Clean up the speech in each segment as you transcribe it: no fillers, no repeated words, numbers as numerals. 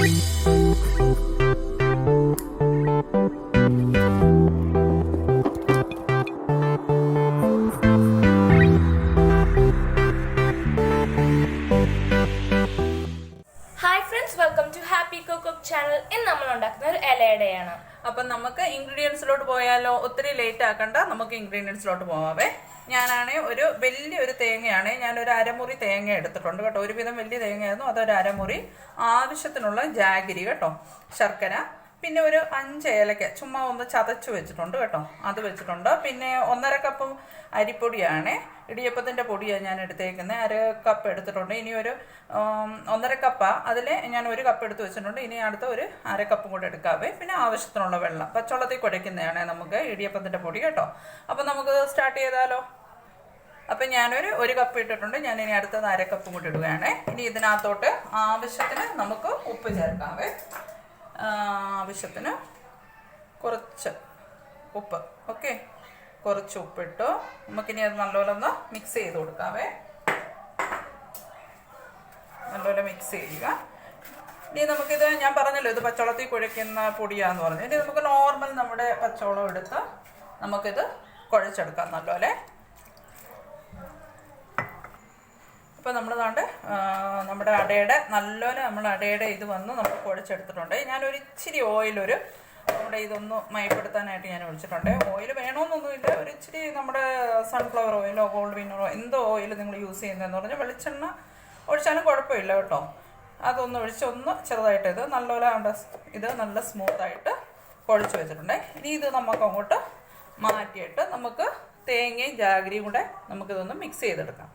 Welcome to happy cook channel. ഇന്ന് നമ്മൾ ഉണ്ടാക്കുന്ന ഒരു ഇലയുടെയാണ്. അപ്പം നമുക്ക് ഇൻഗ്രീഡിയൻസിലോട്ട് പോയാലോ? ഒത്തിരി ലേറ്റ് ആക്കണ്ട, നമുക്ക് ഇൻഗ്രീഡിയൻസിലോട്ട് പോവാവേ. ഞാനാണേ വലിയൊരു തേങ്ങയാണ്, ഞാനൊരു അരമുറി തേങ്ങ എടുത്തിട്ടുണ്ട് കേട്ടോ. ഒരുവിധം വലിയ തേങ്ങയായിരുന്നു, അതൊരു അരമുറി. ആവശ്യത്തിനുള്ള ജാഗിരി കേട്ടോ, ശർക്കര, പിന്നെ ഒരു 5 ഏലക്ക ചുമ്മാ ഒന്ന് ചതച്ച് വെച്ചിട്ടുണ്ട് കേട്ടോ, അത് വെച്ചിട്ടുണ്ട്. പിന്നെ 1.5 കപ്പ് അരിപ്പൊടിയാണ്, ഇടിയപ്പത്തിൻ്റെ പൊടിയാണ് ഞാൻ എടുത്തേക്കുന്നത്. 1/2 കപ്പ് എടുത്തിട്ടുണ്ട്. ഇനി ഒരു 1.5 കപ്പാണ്, അതിൽ ഞാൻ 1 കപ്പ് എടുത്ത് വെച്ചിട്ടുണ്ട്. ഇനി അടുത്ത ഒരു 1/2 കപ്പും കൂടെ എടുക്കാവേ. പിന്നെ ആവശ്യത്തിനുള്ള വെള്ളം, പച്ചവെള്ളത്തിൽ കുഴയ്ക്കുന്നതാണ് നമുക്ക് ഇടിയപ്പത്തിൻ്റെ പൊടി കേട്ടോ. അപ്പം നമുക്ക് സ്റ്റാർട്ട് ചെയ്താലോ? അപ്പം ഞാനൊരു 1 കപ്പ് ഇട്ടിട്ടുണ്ട്. ഞാൻ ഇനി അടുത്തത് 1/2 കപ്പും കൂടി ഇടുകയാണ്. ഇനി ഇതിനകത്തോട്ട് ആവശ്യത്തിന് നമുക്ക് ഉപ്പ് ചേർക്കാവേ. ആവശ്യത്തിന് കുറച്ച് ഉപ്പ്, ഓക്കെ, കുറച്ച് ഉപ്പിട്ടു. നമുക്കിനി അത് നല്ലപോലെ ഒന്ന് മിക്സ് ചെയ്ത് കൊടുക്കാവേ. നല്ലപോലെ മിക്സ് ചെയ്യുക. ഇനി നമുക്കിത്, ഞാൻ പറഞ്ഞല്ലോ ഇത് പച്ചവെള്ളത്തിൽ കുഴയ്ക്കുന്ന പൊടിയാന്ന് പറഞ്ഞു. ഇനി നമുക്ക് നോർമൽ നമ്മുടെ പച്ചവെള്ളം എടുത്ത് നമുക്കിത് കുഴച്ചെടുക്കാം നല്ലപോലെ. ഇപ്പോൾ നമ്മൾ നമ്മുടെ അടയുടെ നല്ലപോലെ അടയുടെ ഇത് വന്ന് നമ്മൾ കുഴച്ചെടുത്തിട്ടുണ്ട്. ഞാനൊരു ഇച്ചിരി ഓയിലൊരു നമ്മുടെ ഇതൊന്ന് മയപ്പെടുത്താനായിട്ട് ഞാൻ ഒഴിച്ചിട്ടുണ്ട്. ഓയിൽ വേണമെന്നൊന്നുമില്ല, ഒരു ഇച്ചിരി നമ്മുടെ സൺഫ്ലവർ ഓയിലോ ഗോൾഡ് വിന്നറോ എന്തോ ഓയിൽ നിങ്ങൾ യൂസ് ചെയ്യുന്നതെന്ന് പറഞ്ഞാൽ വെളിച്ചെണ്ണ ഒഴിച്ചാലും കുഴപ്പമില്ല കേട്ടോ. അതൊന്ന് ഒഴിച്ച് ഒന്ന് ചെറുതായിട്ട് ഇത് നല്ലപോലെ ഇത് നല്ല സ്മൂത്തായിട്ട് കുഴച്ച് വെച്ചിട്ടുണ്ട്. ഇനി ഇത് നമുക്ക് അങ്ങോട്ട് മാറ്റിയിട്ട് നമുക്ക് തേങ്ങയും ജാഗരിയും കൂടെ നമുക്കിതൊന്ന് മിക്സ് ചെയ്തെടുക്കാം.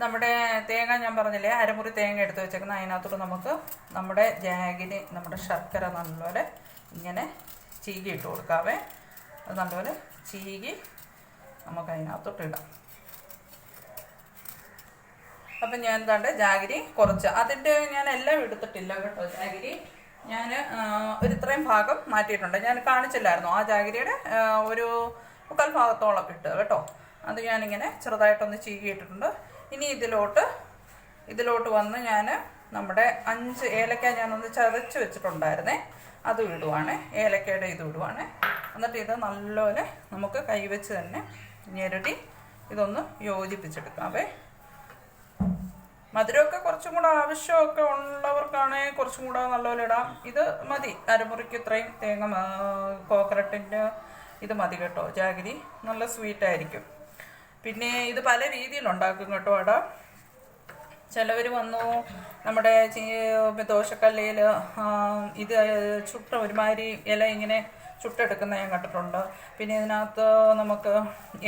നമ്മുടെ തേങ്ങ ഞാൻ പറഞ്ഞില്ലേ, അരമുറി തേങ്ങ എടുത്ത് വെച്ചേക്കുന്ന, അതിനകത്തോട്ട് നമുക്ക് നമ്മുടെ ജാഗിരി, നമ്മുടെ ശർക്കര നല്ലപോലെ ഇങ്ങനെ ചീകി ഇട്ട് കൊടുക്കാവേ. അത് നല്ലപോലെ ചീകി നമുക്ക് അതിനകത്തോട്ട് ഇടാം. അപ്പം ഞാൻ ജാഗിരി കുറച്ച്, അതിൻ്റെ ഞാൻ എല്ലാം എടുത്തിട്ടില്ല കേട്ടോ. ജാഗിരി ഞാൻ ഒരു ഇത്രയും ഭാഗം മാറ്റിയിട്ടുണ്ട്. ഞാൻ കാണിച്ചില്ലായിരുന്നു, ആ ജാഗിരിയുടെ ഒരു 1/4 ഭാഗത്തോളം ഇട്ട് കേട്ടോ. അത് ഞാനിങ്ങനെ ചെറുതായിട്ടൊന്ന് ചീകിയിട്ടിട്ടുണ്ട്. ഇനി ഇതിലോട്ട് വന്ന് ഞാൻ നമ്മുടെ 5 ഏലക്ക ഞാനൊന്ന് ചതച്ച് വെച്ചിട്ടുണ്ടായിരുന്നേ, അതും ഇടുവാണ്. ഏലക്കയുടെ ഇത് ഇടുവാണ്. എന്നിട്ട് ഇത് നല്ലപോലെ നമുക്ക് കൈവച്ച് തന്നെ ഞെരടി ഇതൊന്ന് യോജിപ്പിച്ചെടുക്കാവേ. മധുരമൊക്കെ കുറച്ചും കൂടെ ആവശ്യമൊക്കെ ഉള്ളവർക്കാണെങ്കിൽ കുറച്ചും കൂടെ നല്ലപോലെ ഇടാം. ഇത് മതി, അരമുറിക്ക് ഇത്രയും തേങ്ങ കോക്കനട്ടിൻ്റെ ഇത് മതി കേട്ടോ. ജാഗിരി നല്ല സ്വീറ്റായിരിക്കും. പിന്നെ ഇത് പല രീതിയിലുണ്ടാക്കും കേട്ടോ അട. ചിലവർ വന്നു നമ്മുടെ ദോശക്കല്ലയിൽ ഇത് ചുട്ട ഒരുമാതിരി ഇല ഇങ്ങനെ ചുട്ടെടുക്കുന്ന ഞാൻ കണ്ടിട്ടുണ്ട്. പിന്നെ ഇതിനകത്ത് നമുക്ക്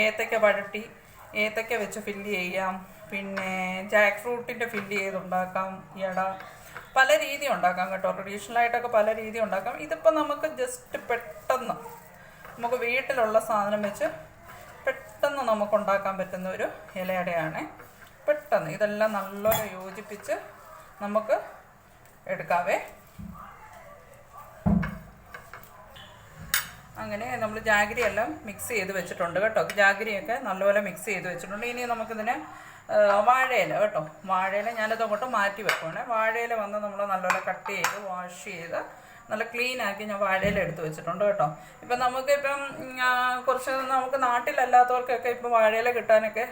ഏത്തയ്ക്ക വഴട്ടി ഏത്തയ്ക്ക വെച്ച് ഫില്ല് ചെയ്യാം. പിന്നെ ജാക്ക് ഫ്രൂട്ടിൻ്റെ ഫില്ല് ചെയ്തുണ്ടാക്കാം ഈ അട. പല രീതി ഉണ്ടാക്കാം കേട്ടോ, ട്രഡീഷണലായിട്ടൊക്കെ പല രീതി ഉണ്ടാക്കാം. ഇതിപ്പോൾ നമുക്ക് ജസ്റ്റ് പെട്ടെന്ന് നമുക്ക് വീട്ടിലുള്ള സാധനം വെച്ച് പെട്ടെന്ന് നമുക്കുണ്ടാക്കാൻ പറ്റുന്ന ഒരു ഇലയടയാണ്. പെട്ടെന്ന് ഇതെല്ലാം നല്ലോണം യോജിപ്പിച്ച് നമുക്ക് എടുക്കാവേ. അങ്ങനെ നമ്മൾ ജാഗിരി എല്ലാം മിക്സ് ചെയ്ത് വെച്ചിട്ടുണ്ട് കേട്ടോ. ജാഗിരിയൊക്കെ നല്ലപോലെ മിക്സ് ചെയ്ത് വെച്ചിട്ടുണ്ട്. ഇനി നമുക്കിതിനെ വാഴയില കേട്ടോ, വാഴയില ഞാനത് അങ്ങോട്ട് മാറ്റി വെക്കുവാണ്. വാഴയില വന്ന് നമ്മൾ നല്ലപോലെ കട്ട് ചെയ്ത് വാഷ് ചെയ്ത് നല്ല ക്ലീനാക്കി ഞാൻ വാഴയില എടുത്ത് വെച്ചിട്ടുണ്ട് കേട്ടോ. ഇപ്പം നമുക്കിപ്പം കുറച്ച് നമുക്ക് നാട്ടിലല്ലാത്തവർക്കൊക്കെ ഇപ്പോൾ വാഴയില കിട്ടാനൊക്കെ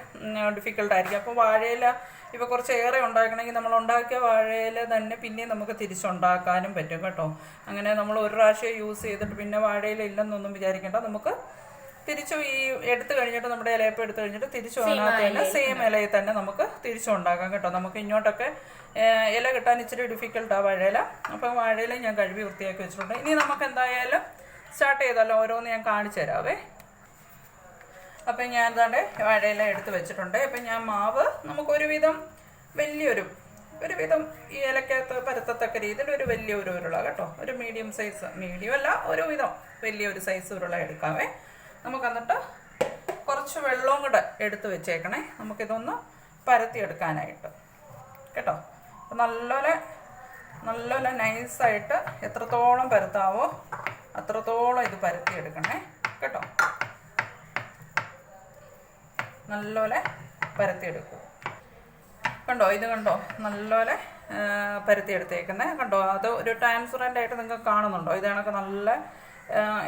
ഡിഫിക്കൽട്ടായിരിക്കും. അപ്പോൾ വാഴയില ഇപ്പോൾ കുറച്ച് ഏറെ ഉണ്ടാക്കണമെങ്കിൽ നമ്മൾ ഉണ്ടാക്കിയ വാഴയില തന്നെ പിന്നെയും നമുക്ക് തിരിച്ചുണ്ടാക്കാനും പറ്റും കേട്ടോ. അങ്ങനെ നമ്മൾ ഒരു പ്രാവശ്യം യൂസ് ചെയ്തിട്ട് പിന്നെ വാഴയില ഇല്ലെന്നൊന്നും വിചാരിക്കേണ്ട. നമുക്ക് തിരിച്ചു ഈ എടുത്തു കഴിഞ്ഞിട്ട് നമ്മുടെ ഇലയപ്പം എടുത്തു കഴിഞ്ഞിട്ട് തിരിച്ചു അതിനകത്ത് തന്നെ സെയിം ഇലയിൽ തന്നെ നമുക്ക് തിരിച്ചുണ്ടാക്കാം കേട്ടോ. നമുക്ക് ഇങ്ങോട്ടൊക്കെ ഇല കിട്ടാൻ ഇച്ചിരി ഡിഫിക്കൽട്ടാണ് വാഴയില. അപ്പം വാഴയില ഞാൻ കഴുകി വൃത്തിയാക്കി വെച്ചിട്ടുണ്ട്. ഇനി നമുക്ക് എന്തായാലും സ്റ്റാർട്ട് ചെയ്താലോ, ഓരോന്ന് ഞാൻ കാണിച്ചു തരാവേ. അപ്പം ഞാൻ വാഴയില എടുത്ത് വെച്ചിട്ടുണ്ട്. അപ്പം ഞാൻ മാവ് നമുക്കൊരുവിധം ഒരുവിധം ഈ ഇലക്കകത്ത് പരത്തത്തക്ക രീതിയിൽ ഒരു വലിയൊരു ഉരുള കേട്ടോ, ഒരു മീഡിയം സൈസ്, മീഡിയം അല്ല ഒരുവിധം വലിയൊരു സൈസ് ഉരുള എടുക്കാവേ. നമുക്ക് എന്നിട്ട് കുറച്ച് വെള്ളവും കൂടെ എടുത്ത് വെച്ചേക്കണേ, നമുക്കിതൊന്ന് പരത്തിയെടുക്കാനായിട്ട് കേട്ടോ. നല്ലപോലെ നൈസായിട്ട് എത്രത്തോളം പരത്താവോ അത്രത്തോളം ഇത് പരത്തിയെടുക്കണേ കേട്ടോ. നല്ലപോലെ പരത്തിയെടുക്കും കണ്ടോ. ഇത് കണ്ടോ, നല്ലപോലെ പരത്തിയെടുത്തേക്കുന്നത് കണ്ടോ. അത് ഒരു ട്രാൻസ്പെറൻ്റ് ആയിട്ട് നിങ്ങൾക്ക് കാണുന്നുണ്ടോ. ഇത് കണക്ക് നല്ല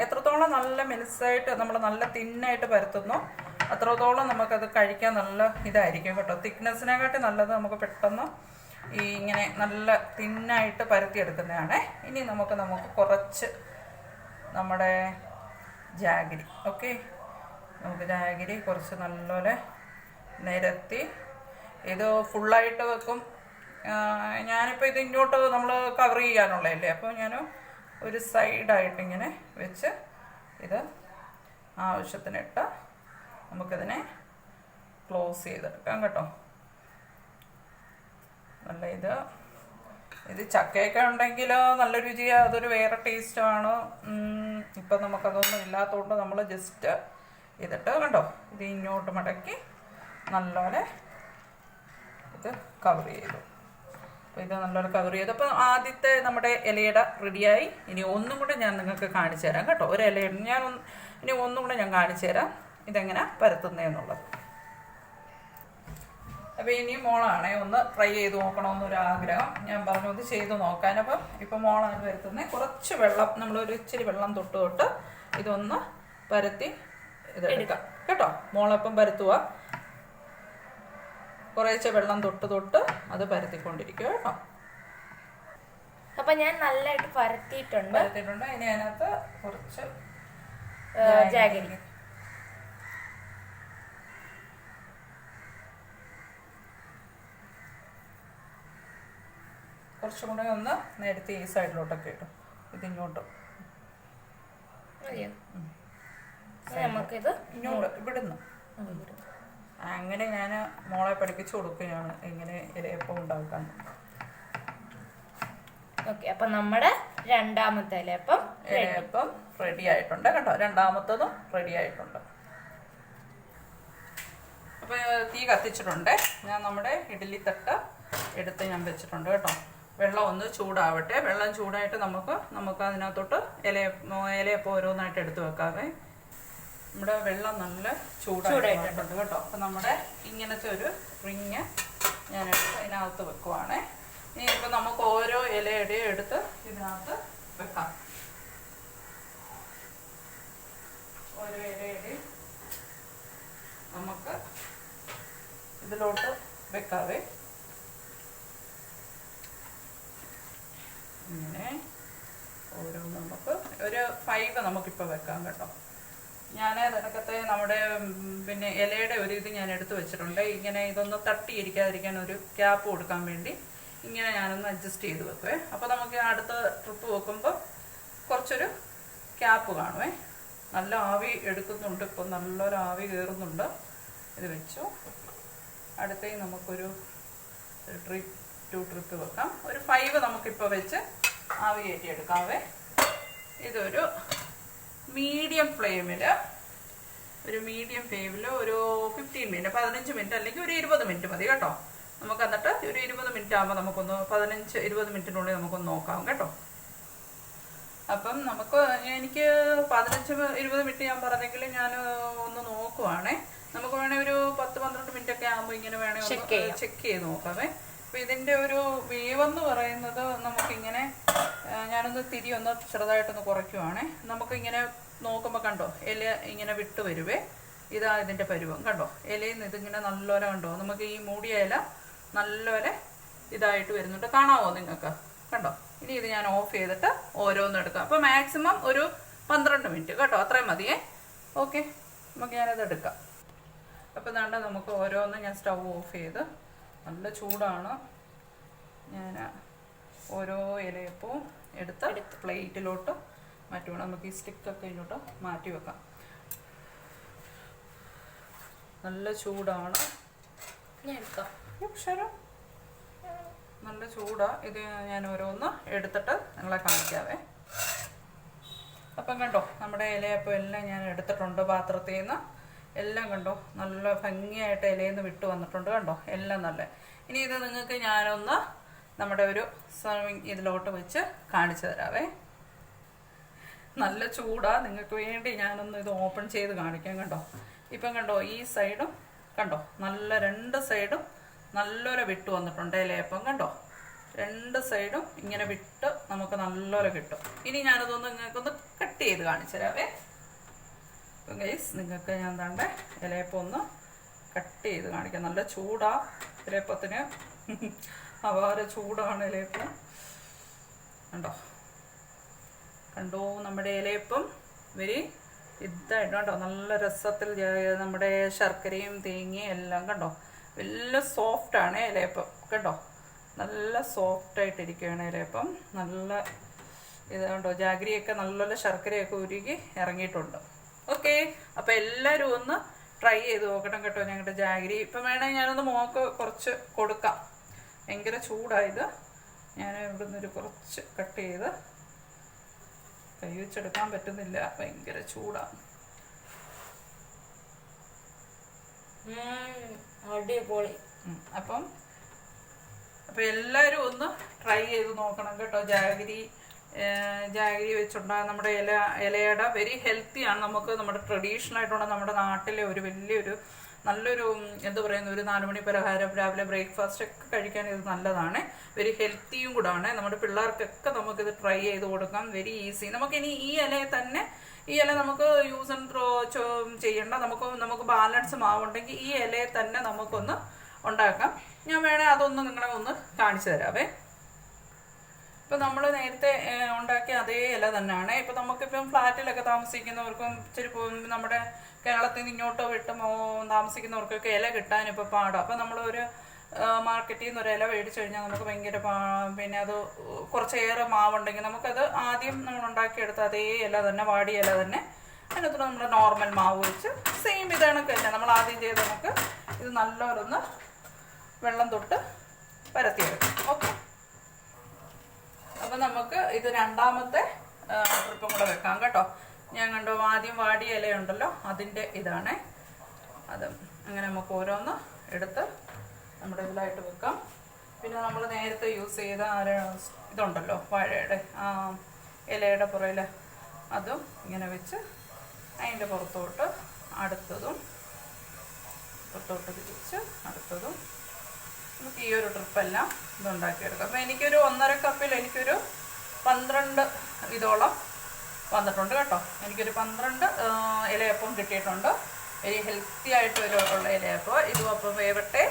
എത്രത്തോളം നല്ല മിനുസായിട്ട് നമ്മൾ നല്ല തിന്നായിട്ട് പരത്തുന്നു അത്രത്തോളം നമുക്കത് കഴിക്കാൻ നല്ല ഇതായിരിക്കും കേട്ടോ. തിക്നെസ്സിനെക്കാട്ടി നല്ലത് നമുക്ക് പെട്ടെന്ന് ഈ ഇങ്ങനെ നല്ല തിന്നായിട്ട് പരത്തിയെടുക്കുന്നതാണ്. ഇനി നമുക്ക് കുറച്ച് നമ്മുടെ ജാഗരി, ഓക്കെ, നമുക്ക് ജാഗരി കുറച്ച് നല്ലപോലെ നിരത്തി ഇത് ഫുള്ളായിട്ട് വെക്കും. ഞാനിപ്പോൾ ഇത് ഇങ്ങോട്ട് നമ്മൾ കവർ ചെയ്യാനുള്ളതല്ലേ, അപ്പോൾ ഞാൻ ഒരു സൈഡായിട്ടിങ്ങനെ വെച്ച് ഇത് ആവശ്യത്തിനിട്ട് നമുക്കിതിനെ ക്ലോസ് ചെയ്തെടുക്കാം കേട്ടോ. നല്ല ഇത് ചക്കയൊക്കെ ഉണ്ടെങ്കിൽ നല്ല രുചിയാണ്, അതൊരു വേറെ ടേസ്റ്റാണ്. ഇപ്പം നമുക്കതൊന്നും ഇല്ലാത്തതുകൊണ്ട് നമ്മൾ ജസ്റ്റ് ഇതിട്ട് കണ്ടോ ഇത് ഇങ്ങോട്ട് മടക്കി നല്ലപോലെ ഇത് കവർ ചെയ്തു. അപ്പോൾ ഇത് നല്ലപോലെ കവർ ചെയ്തു. അപ്പോൾ ആദ്യത്തെ നമ്മുടെ ഇലയുടെ റെഡിയായി. ഇനി ഒന്നും കൂടെ ഞാൻ നിങ്ങൾക്ക് കാണിച്ചു തരാം കേട്ടോ. ഒരു ഇലയുടെ ഇനി ഒന്നും കൂടെ ഞാൻ കാണിച്ചു തരാം ഇതെങ്ങനെ പരത്തുന്നതെന്നുള്ളത്. അപ്പോൾ ഇനി മോളാണേ ഒന്ന് ട്രൈ ചെയ്ത് നോക്കണമെന്നൊരു ആഗ്രഹം. ഞാൻ പറഞ്ഞു ഇത് ചെയ്ത് നോക്കാൻ. അപ്പം ഇപ്പം മോളാണ് പരത്തുന്നത്. കുറച്ച് വെള്ളം, നമ്മളൊരു ഇച്ചിരി വെള്ളം തൊട്ട് ഇതൊന്ന് പരത്തി ഇതെടുക്കാം കേട്ടോ. മോളപ്പം പരത്തുക, കുറേശ്ശെ വെള്ളം തൊട്ട് അത് പരത്തിക്കൊണ്ടിരിക്കുക കേട്ടോ. അപ്പം ഞാൻ നല്ലതായിട്ട് പരത്തിയിട്ടുണ്ട്. ഇനി അതിനകത്ത് കുറച്ച് ജാഗരി, കുറച്ചും കൂടെ ഒന്ന് നേരത്തെ ഈ സൈഡിലോട്ടൊക്കെ ഇടും. ഇതിങ്ങോട്ടും നമുക്കിത് ഇങ്ങോട്ട് ഇവിടുന്ന് അങ്ങനെ ഞാൻ മോളെ പഠിപ്പിച്ചു കൊടുക്കുകയാണ് എങ്ങനെ ഇലയപ്പം ഉണ്ടാക്കാൻ. ഓക്കെ, അപ്പം നമ്മുടെ രണ്ടാമത്തെ ഇലയപ്പം റെഡി ആയിട്ടുണ്ട് കേട്ടോ. രണ്ടാമത്തതും റെഡി ആയിട്ടുണ്ട്. അപ്പോൾ തീ കത്തിച്ചിട്ടുണ്ട്. ഞാൻ നമ്മുടെ ഇഡ്ഡലി തട്ട് എടുത്ത് ഞാൻ വെച്ചിട്ടുണ്ട് കേട്ടോ. വെള്ളം ഒന്ന് ചൂടാവട്ടെ. വെള്ളം ചൂടായിട്ട് നമുക്ക് അതിനകത്തോട്ട് ഇലയപ്പം ഓരോന്നായിട്ട് എടുത്ത് വെക്കാവേ. നമ്മുടെ വെള്ളം നല്ല ചൂടായിട്ടുണ്ട് കേട്ടോ. അപ്പം നമ്മുടെ ഇങ്ങനത്തെ ഒരു റിങ് ഞാൻ അതിനകത്ത് വെക്കുവാണേ. ഇനി ഇപ്പം നമുക്ക് ഓരോ ഇലയുടെയും എടുത്ത് ഇതിനകത്ത് വെക്കാം. ഓരോ ഇലയുടെയും നമുക്ക് ഇതിലോട്ട് വെക്കാവേ. ഇങ്ങനെ ഓരോ നമുക്ക് ഒരു 5 നമുക്കിപ്പോൾ വെക്കാം കേട്ടോ. ഞാൻ അതിനകത്തെ നമ്മുടെ പിന്നെ ഇലയുടെ ഒരു ഇത് ഞാൻ എടുത്ത് വെച്ചിട്ടുണ്ട്. ഇങ്ങനെ ഇതൊന്ന് തട്ടിയിരിക്കാതിരിക്കാൻ ഒരു ക്യാപ്പ് കൊടുക്കാൻ വേണ്ടി ഇങ്ങനെ ഞാനൊന്ന് അഡ്ജസ്റ്റ് ചെയ്ത് വെക്കുവേ. അപ്പോൾ നമുക്ക് അടുത്ത ട്രിപ്പ് വെക്കുമ്പോൾ കുറച്ചൊരു ക്യാപ്പ് കാണുവേ. നല്ല ആവി എടുക്കുന്നുണ്ട്, ഇപ്പം നല്ലൊരു ആവി കയറുന്നുണ്ട്. ഇത് വെച്ചു. അടുത്തേക്ക് നമുക്കൊരു 2 ട്രിപ്പ് വെക്കാം. ഒരു 5 നമുക്കിപ്പോൾ വെച്ച് ആവി കയറ്റി എടുക്കാവേ. ഇതൊരു മീഡിയം ഫ്ലെയിമിൽ ഒരു 15 മിനിറ്റ് 15 മിനിറ്റ് അല്ലെങ്കിൽ ഒരു 20 മിനിറ്റ് മതി കേട്ടോ. നമുക്ക് എന്നിട്ട് ഒരു 20 മിനിറ്റ് ആകുമ്പോൾ നമുക്കൊന്ന് 15-20 മിനിറ്റിനുള്ളിൽ നമുക്കൊന്ന് നോക്കാം കേട്ടോ. അപ്പം എനിക്ക് 15-20 മിനിറ്റ് ഞാൻ പറഞ്ഞെങ്കിൽ ഞാൻ ഒന്ന് നോക്കുവാണേ. നമുക്ക് വേണേൽ ഒരു 10-12 മിനിറ്റ് ഒക്കെ ആകുമ്പോൾ ഇങ്ങനെ വേണേൽ ഒന്ന് ചെക്ക് ചെയ്ത് നോക്കാവേ. അപ്പോൾ ഇതിൻ്റെ ഒരു വേവെന്ന് പറയുന്നത് നമുക്കിങ്ങനെ ഞാനൊന്ന് തിരിയൊന്ന് ചെറുതായിട്ടൊന്ന് കുറയ്ക്കുവാണേ. നമുക്കിങ്ങനെ നോക്കുമ്പോൾ കണ്ടോ ഇല ഇങ്ങനെ വിട്ട് വരുവേ. ഇതാ ഇതിൻ്റെ പരുവം കണ്ടോ. ഇലയിൽ നിന്ന് ഇതിങ്ങനെ നല്ലപോലെ കണ്ടോ. നമുക്ക് ഈ മൂടിയ ഇല നല്ലപോലെ ഇതായിട്ട് വരുന്നുണ്ട്. കാണാവോ നിങ്ങൾക്ക്? കണ്ടോ. ഇനി ഇത് ഞാൻ ഓഫ് ചെയ്തിട്ട് ഓരോന്നും എടുക്കാം. അപ്പോൾ മാക്സിമം ഒരു 12 മിനിറ്റ് കേട്ടോ, അത്രയും മതിയേ. ഓക്കെ, നമുക്ക് ഞാനത് എടുക്കാം. അപ്പോൾ ദാണ്ട നമുക്ക് ഓരോന്നും ഞാൻ സ്റ്റൗ ഓഫ് ചെയ്ത് നല്ല ചൂടാണ്. ഞാൻ ഓരോ ഇലയപ്പവും എടുത്ത് പ്ലേറ്റിലോട്ട് മാറ്റുകയാണ്. നമുക്ക് ഈ സ്റ്റിക്കൊക്കെ ഇങ്ങോട്ട് മാറ്റി വെക്കാം. നല്ല ചൂടാണ്. നല്ല ചൂടാണ്. ഇത് ഞാൻ ഓരോന്ന് എടുത്തിട്ട് നിങ്ങളെ കാണിക്കാവേ. അപ്പം കണ്ടോ നമ്മുടെ ഇലയപ്പം എല്ലാം ഞാൻ എടുത്തിട്ടുണ്ട് പാത്രത്തിൽ നിന്ന്. എല്ലാം കണ്ടോ നല്ല ഭംഗിയായിട്ട് ഇലയിൽ നിന്ന് വിട്ട് വന്നിട്ടുണ്ട് കണ്ടോ. എല്ലാം നല്ല. ഇനി ഇത് നിങ്ങൾക്ക് ഞാനൊന്ന് നമ്മുടെ ഒരു സർവിങ് ഇതിലോട്ട് വെച്ച് കാണിച്ചു തരാവേ. നല്ല ചൂടാണ്. നിങ്ങൾക്ക് വേണ്ടി ഞാനൊന്ന് ഇത് ഓപ്പൺ ചെയ്ത് കാണിക്കാം. കണ്ടോ ഇപ്പം കണ്ടോ ഈ സൈഡും കണ്ടോ നല്ല 2 സൈഡും നല്ലൊരു വിട്ട് വന്നിട്ടുണ്ട് ഇലയപ്പം കണ്ടോ. രണ്ട് സൈഡും ഇങ്ങനെ വിട്ട് നമുക്ക് നല്ലപോലെ കിട്ടും. ഇനി ഞാനതൊന്ന് നിങ്ങൾക്കൊന്ന് കട്ട് ചെയ്ത് കാണിച്ചു തരാവേ. അപ്പം ഗൈസ് നിങ്ങൾക്ക് ഞാൻ താണ്ടെ ഇലയപ്പം ഒന്ന് കട്ട് ചെയ്ത് കാണിക്കാം. നല്ല ചൂടാ ഇലയപ്പത്തിന്, അപാര ചൂടാണ് ഇലയപ്പം. കണ്ടോ കണ്ടോ നമ്മുടെ ഇലയപ്പം വെരി ഇതായിട്ട് കണ്ടോ, നല്ല രസത്തിൽ നമ്മുടെ ശർക്കരയും തേങ്ങയും എല്ലാം കണ്ടോ, നല്ല സോഫ്റ്റാണ് ഇലയപ്പം കണ്ടോ, നല്ല സോഫ്റ്റായിട്ടിരിക്കുകയാണ് ഇലയപ്പം. നല്ല ഇത് കണ്ടോ, ജാഗരിയൊക്കെ നല്ല ശർക്കരയൊക്കെ ഉരുകി ഇറങ്ങിയിട്ടുണ്ട്. ഓക്കെ, അപ്പോൾ എല്ലാവരും ഒന്ന് ട്രൈ ചെയ്ത് നോക്കണം കേട്ടോ ഞങ്ങളുടെ ജാഗരി. ഇപ്പം വേണമെങ്കിൽ ഞാനൊന്ന് മോക്ക് കുറച്ച് കൊടുക്കാം. ഭയങ്കര ചൂടായത് ഞാൻ ഇവിടെ നിന്നൊരു കുറച്ച് കട്ട് ചെയ്ത്, കൈ വെച്ചെടുക്കാൻ പറ്റുന്നില്ല, ഭയങ്കര ചൂടാണ്. അടിപൊളി. അപ്പം എല്ലാവരും ഒന്ന് ട്രൈ ചെയ്ത് നോക്കണം കേട്ടോ. ജാഗരി വെച്ചുണ്ടാകുന്ന നമ്മുടെ ഇലയുടെ വെരി ഹെൽത്തിയാണ്. നമുക്ക് നമ്മുടെ ട്രഡീഷണൽ ആയിട്ടുള്ള നമ്മുടെ നാട്ടിലെ ഒരു വലിയൊരു നല്ലൊരു എന്താ പറയുന്ന ഒരു 4 മണി പലഹാരം, രാവിലെ ബ്രേക്ക്ഫാസ്റ്റ് ഒക്കെ കഴിക്കാൻ ഇത് നല്ലതാണ്. വെരി ഹെൽത്തിയും കൂടാണ്. നമ്മുടെ പിള്ളേർക്കൊക്കെ നമുക്കിത് ട്രൈ ചെയ്ത് കൊടുക്കാം. Very easy. നമുക്കിനി ഈ ഇലയെ തന്നെ, ഈ ഇല നമുക്ക് യൂസ് ആൻഡ് ത്രോ ചെയ്യണ്ട. നമുക്ക് ബാലൻസ് മാവുണ്ടെങ്കിൽ ഈ ഇലയെ തന്നെ നമുക്കൊന്ന് ഉണ്ടാക്കാം. ഞാൻ വേണേൽ അതൊന്ന് നിങ്ങളെ ഒന്ന് കാണിച്ചു തരാവേ. ഇപ്പം നമ്മൾ നേരത്തെ ഉണ്ടാക്കിയ അതേ ഇല തന്നെയാണ്. ഇപ്പം നമുക്കിപ്പം ഫ്ലാറ്റിലൊക്കെ താമസിക്കുന്നവർക്കും ഇച്ചിരി നമ്മുടെ കേരളത്തിൽ നിന്ന് ഇങ്ങോട്ടോ താമസിക്കുന്നവർക്കൊക്കെ ഇല കിട്ടാൻ ഇപ്പോൾ പാടാം. അപ്പം നമ്മളൊരു മാർക്കറ്റിൽ നിന്ന് ഒരു ഇല മേടിച്ചു കഴിഞ്ഞാൽ നമുക്ക് ഭയങ്കര പിന്നെ അത് കുറച്ചേറെ മാവുണ്ടെങ്കിൽ നമുക്കത് ആദ്യം നമ്മൾ ഉണ്ടാക്കിയെടുത്ത അതേ ഇല തന്നെ, വാടിയ ഇല തന്നെ, അതിനകത്ത് നമ്മൾ നോർമൽ മാവ് വെച്ച് സെയിം ഇതണക്ക് തന്നെ നമ്മൾ ആദ്യം ചെയ്ത് നമുക്ക് ഇത് നല്ലൊരൊന്ന് വെള്ളം തൊട്ട് പരത്തിയെടുക്കും. ഓക്കെ, അപ്പം നമുക്ക് ഇത് രണ്ടാമത്തെ ട്രിപ്പും കൂടെ വെക്കാം കേട്ടോ. ഞാൻ കണ്ടോ ആദ്യം വാടിയ ഇലയുണ്ടല്ലോ, അതിൻ്റെ ഇതാണ് അത്. അങ്ങനെ നമുക്ക് ഓരോന്ന് എടുത്ത് നമ്മുടെ ഇതിലായിട്ട് വെക്കാം. പിന്നെ നമ്മൾ നേരത്തെ യൂസ് ചെയ്ത ഇതുണ്ടല്ലോ വാഴയുടെ ഇലയുടെ പുറയിൽ, അതും ഇങ്ങനെ വെച്ച് അതിൻ്റെ പുറത്തോട്ട് അടുത്തതും പുറത്തോട്ട് തിരിച്ച് അടുത്തതും നമുക്ക് ഈ ഒരു ട്രിപ്പെല്ലാം ഇതുണ്ടാക്കിയെടുക്കാം. അപ്പോൾ എനിക്കൊരു 1.5 കപ്പിൽ എനിക്കൊരു 12 ഇതോളം വന്നിട്ടുണ്ട് കേട്ടോ. എനിക്കൊരു 12 ഇലയപ്പം കിട്ടിയിട്ടുണ്ട്. വെരി ഹെൽത്തി ആയിട്ട് ഉള്ള ഇലയപ്പം. ഇതും അപ്പം വേവട്ടെ.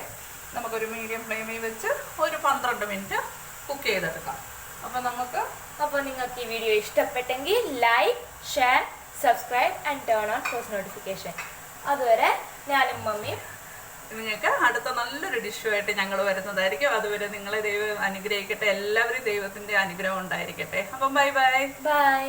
നമുക്കൊരു മീഡിയം ഫ്ലെയിമിൽ വെച്ച് ഒരു 12 മിനിറ്റ് കുക്ക് ചെയ്തെടുക്കാം. അപ്പോൾ നിങ്ങൾക്ക് ഈ വീഡിയോ ഇഷ്ടപ്പെട്ടെങ്കിൽ like, share, subscribe and turn on post notification. അതുവരെ ഞാനും മമ്മിയും നിങ്ങൾക്ക് അടുത്ത നല്ലൊരു ഡിഷുമായിട്ട് ഞങ്ങൾ വരുന്നതായിരിക്കും. അതുവരെ നിങ്ങളെ ദൈവം അനുഗ്രഹിക്കട്ടെ. എല്ലാവരും ദൈവത്തിൻ്റെ അനുഗ്രഹം ഉണ്ടായിരിക്കട്ടെ. അപ്പം ബൈ ബൈ. ബൈ.